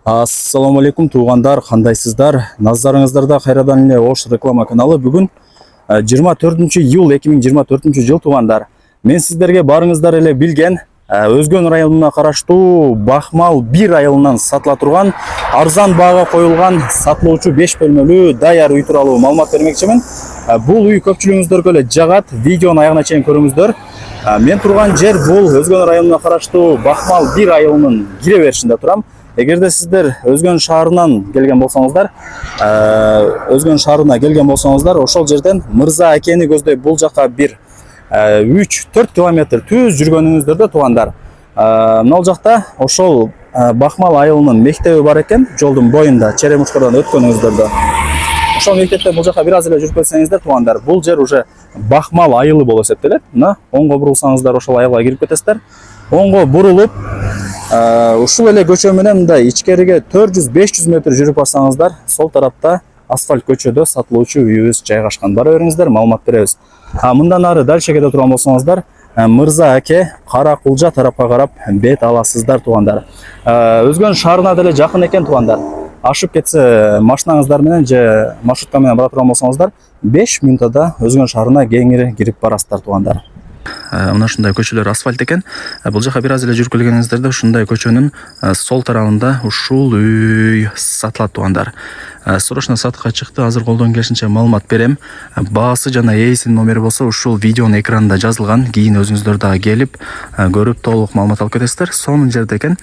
Ассаламу алейкум туғандар, қандайсыздар? Назарыңыздарда қайрадан эле Ош реклама каналы. Бүгін 24 июл 2024 жыл туғандар. Мен сіздерге барыңыздар эле билген Өзгөн районуна караштуу Бахмал 1 айылынан сатыла турган арзан баага коюлган сатылуучу 5 бөлмөлүү даяр үй тууралуу маалымат бермекчимин. Бул үй көпчүлүгүңүздөргө эле жагат. Видеону аягына чейин көрүңүздөр. Мен турган жер бул Өзгөн районуна караштуу Бахмал 1 айылынын кире беришинде турам. Эгерде сиздер Өзгөн шаарынан келген болсоңуздар, ошол жерден Мырза Акени көздөй бул жака бир 3-4 километр түз жүргөнүңүздөрдө туугандар. Мына жакта ошол Бахмал айылынын мектеби бар экен, жолдун боюнда Черемушкадан өткөнүңүздөрдө. Ошол мектепте бул жака бир аз эле жүрүп кетсеңиздер туугандар, бул жер уже Бахмал айылы болуп эсептелет. Мына оңго бурулсаңыздар ошол айылга кирип кетесиздер. Оңго бурулуп, ушул эле көчө менен мындай ичкериге 400-500 метр жүрүп барсаңыздар, сол тарапта асфальт көчөдө сатылуучу үйүбүз жайгашкан. Бара бериңиздер, маалымат беребиз. Мындан ары дальше кете турган болсоңуздар, Мырза Аке Кара Кулжа тарапка карап бет аласыздар туугандар. Өзгөн шаарына деле жакын экен туугандар. Ашып кетсе машинаңыздар менен же маршрутка менен бара турган болсоңуздар, 5 минутада Өзгөн шаарына кеңири кирип барасыздар туугандар. Мына ушундай көчөлөр асфальт экен. Бул жака бир аз эле жүрүп келгениңиздерде ушундай көчөнүн сол тарабында ушул үй сатылат туугандар. Срочно сатыкка чыкты. Азыр колдон келишинче маалымат берем. Баасы жана ээсинин номери болсо ушул видеонун экранында жазылган. Кийин өзүңүздөр дагы келип көрүп толук маалымат алып кетесиздер. Сонун жерде экен.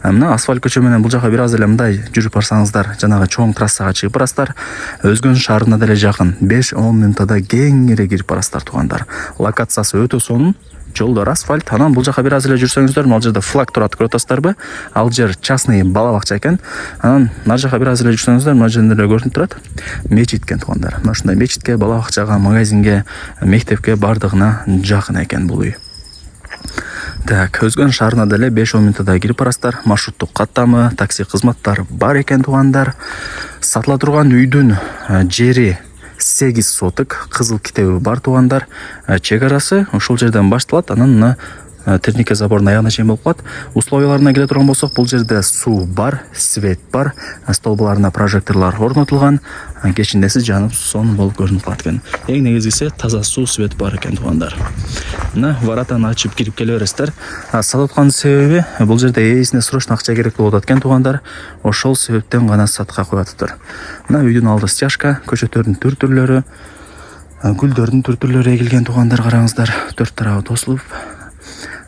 Мына асфальт көчө менен бул жака бир аз эле мындай жүрүп барсаңыздар, жанагы чоң трассага чыгып барасыздар. Өзгөн шаарына деле жакын. 5-10 минутада кеңири кирип барасыздар туугандар. Локациясы өтө сонун. Жолдор асфальт. Анан бул жака бир аз эле жүрсөңүздөр, ал жерде флаг турат, көрүп атасыздарбы? Ал жер частный бала бакча экен. Анан нар жака бир аз эле жүрсөңүздөр, мына жерде эле көрүнүп турат. Мечит экен туугандар. Мына ушундай мечитке, бала бакчага, магазинге, мектепке бардыгына жакын экен бул үй. Так, Өзгөн шаарына деле 5-10 минутада кирип барасыздар. Маршруттук каттамы, такси кызматтары бар экен туугандар. Сатыла турган үйдүн жери 8 соток, кызыл китеби бар туугандар. Чек арасы ошол жерден башталат, анан мына техника заборунун аягына чейин болуп калат. Условияларына келе турган болсок, бул жерде суу бар, свет бар, столбуларына прожекторлор орнотулган, кечиндеси жанып сонун болуп көрүнүп калат экен. Эң негизгиси таза суу, свет бар экен туугандар. Мына воротаны ачып кирип келе бересиздер. Сатып аткан себеби бул жерде ээсине срочно акча керек болуп атат экен туугандар. Ошол себептен гана сатыкка коюп атыптыр. Мына үйдүн алды стяжка, көчөттөрдүн түр-түрлөрү, гүлдөрдүн түр-түрлөрү эгилген туугандар, караңыздар. Төрт тарабы тосулуп,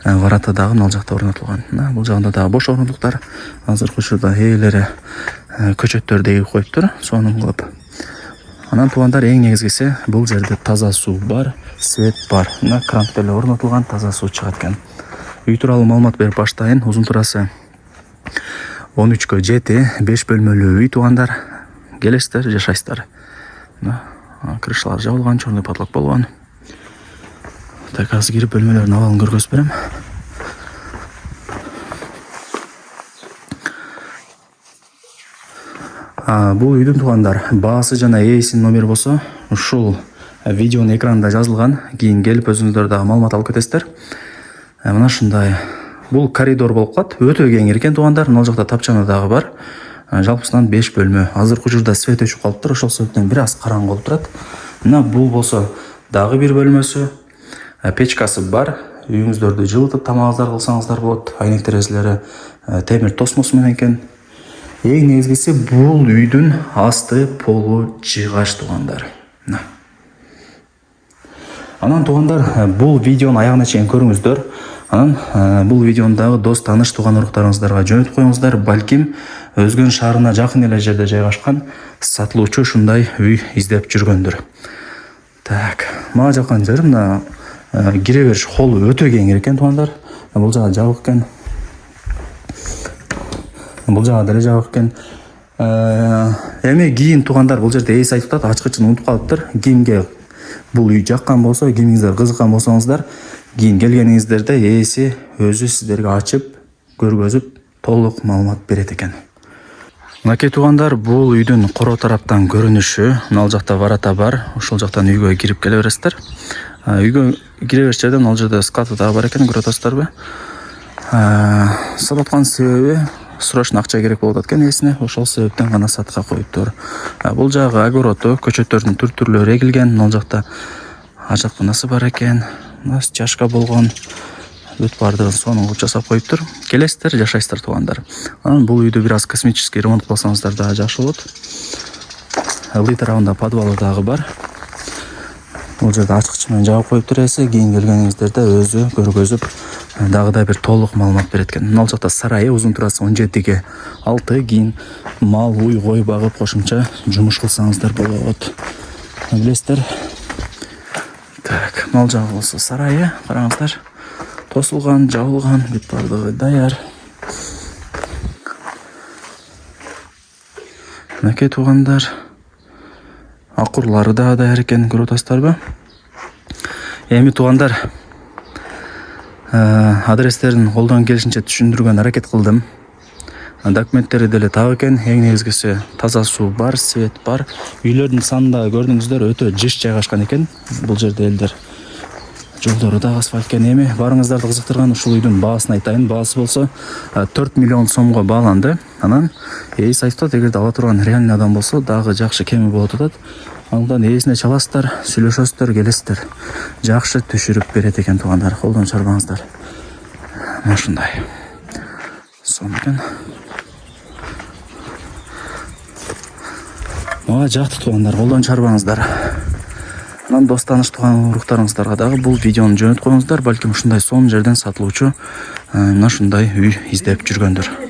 ворота дагы мына жакта орнотулган. Мына бул жагында дагы бош орындуктар. Азыркы учурда ээлери көчөттөрдү эгип коюптур, сонун кылып. Анан туугандар, эң негизгиси бул жерде таза суу бар, свет бар. Мына кран деле орнотулган, таза суу чыгат экен. Үй тууралуу маалымат берип баштайын. Узун турасы 13 7, 5 бөлмөлүү үй туугандар. Келесиздер, жашайсыздар. Мына крышалар жабылган, чорный потолок болгон. Так, азыр кирип бөлмөлөрдүн абалын көргөзүп берем. Бул үйдүн туугандар баасы жана ээсинин номери болсо, ушул видеонун экранында жазылган. Кийин келип өзүңүздөр дагы маалымат алып кетесиздер. Мына ушундай бул коридор болуп калат. Өтө кеңир экен туугандар. Мына жакта тапчана дагы бар. Жалпысынан 5 бөлмө. Азыркы учурда свет өчүп калыптыр, ошол себептен бир аз караңгы болуп турат. Мына бул болсо дагы бир бөлмөсү. Печкасы бар. Үйүңүздөрдү жылытып тамагыңыздар кылсаңыздар болот. Айнек терезелери темир тосмосу менен экен. Эң негизгиси бул үйдүн асты полу жыгач туугандар. Анан туугандар, бул видеонун аягына чейин көрүңүздөр. Анан бул видеону дагы дос, тааныш, тууган уруктарыңыздарга жөнөтүп коюңуздар. Балким Өзгөн шаарына жакын эле жерде жайгашкан сатылуучу ушундай үй издеп жүргөндүр. Так, мага жаккан жери мына кире бериш холу өтө кеңир экен туугандар. Бул жагы жабык экен. Бул жагы деле жабык экен. Эми кийин туугандар, бул жерде ээси айтып атат, ачкычын унутуп калыптыр. Кимге бул үй жаккан болсо, кимиңиздер кызыккан болсоңуздар, кийин келгениңиздерде ээси өзү сиздерге ачып, көргөзүп, толук маалымат берет экен. Мынакей туугандар, бул үйдүн коро тараптан көрүнүшү. Мына жакта ворота бар. Ошол жактан үйгө кирип келе бересиздер. Үйгө кире бериш жерден ал жерде скаты дагы бар экен, көрүп атасыздарбы? Сатып аткан себеби срочно акча керек болуп атат экен ээсине, ошол себептен гана сатка коюптур. Бул жагы огороду, көчөттөрдүн түрлөрү эгилген, ал жакта ажакчанасы бар экен, мына чашка болгон, бүт бардыгын сонун кылып жасап коюптур. Келесиздер, жашайсыздар туугандар. Анан бул үйдү бир аз косметический ремонт кылсаңыздар дагы жакшы болот. Ылдый тарабында подвалы дагы бар. Бул жерде ачкыч менен жаап коюптур эсе, кийин келгениңиздерде өзү көргөзүп дагы да бир толук маалымат берет экен. Мына жакта сарайы, узун турасы 17ге 6, кийин мал, уй, кой багып кошумча жумуш кылсаңыздар болот. Билесиздер. Так, мал жагы болсо сарайы, караңыздар. Тосулган, жабылган, бүт бардыгы даяр. Мынакей туугандар, акурлары да даяр экенин көрүп атасыздарбы? Эми туугандар, адрестерин колдон келишинче түшүндүргөнгө аракет кылдым. Документтери деле так экен, эң негизгиси таза суу бар, свет бар. Үйлөрдүн санында көрдүңүздөр, өтө жыш жайгашкан экен. Бул жерде элдер жолдору да асфальт экен. Эми барыңыздарды кызыктырган ушул үйдүн баасын айтайын. Баасы болсо 4 миллион сомго бааланды. Анан ээси айтат, эгерде ала турган реальный адам болсо дагы жакшы кеми болот атат. Андан ээсине чаласыздар, сүйлөшөсүздөр, келесиздер. Жакшы түшүрүп берет экен туугандар. Колдон чарбаңыздар. Мына ушундай. Сонун экен. Мага жакты туугандар, колдон чарбаңыздар. Анан дос тааныш тууган уруктарыңыздарга дагы бул видеону жөнөтүп коюңуздар. Балким ушундай сонун жерден сатылуучу мына ушундай үй издеп жүргөндүр.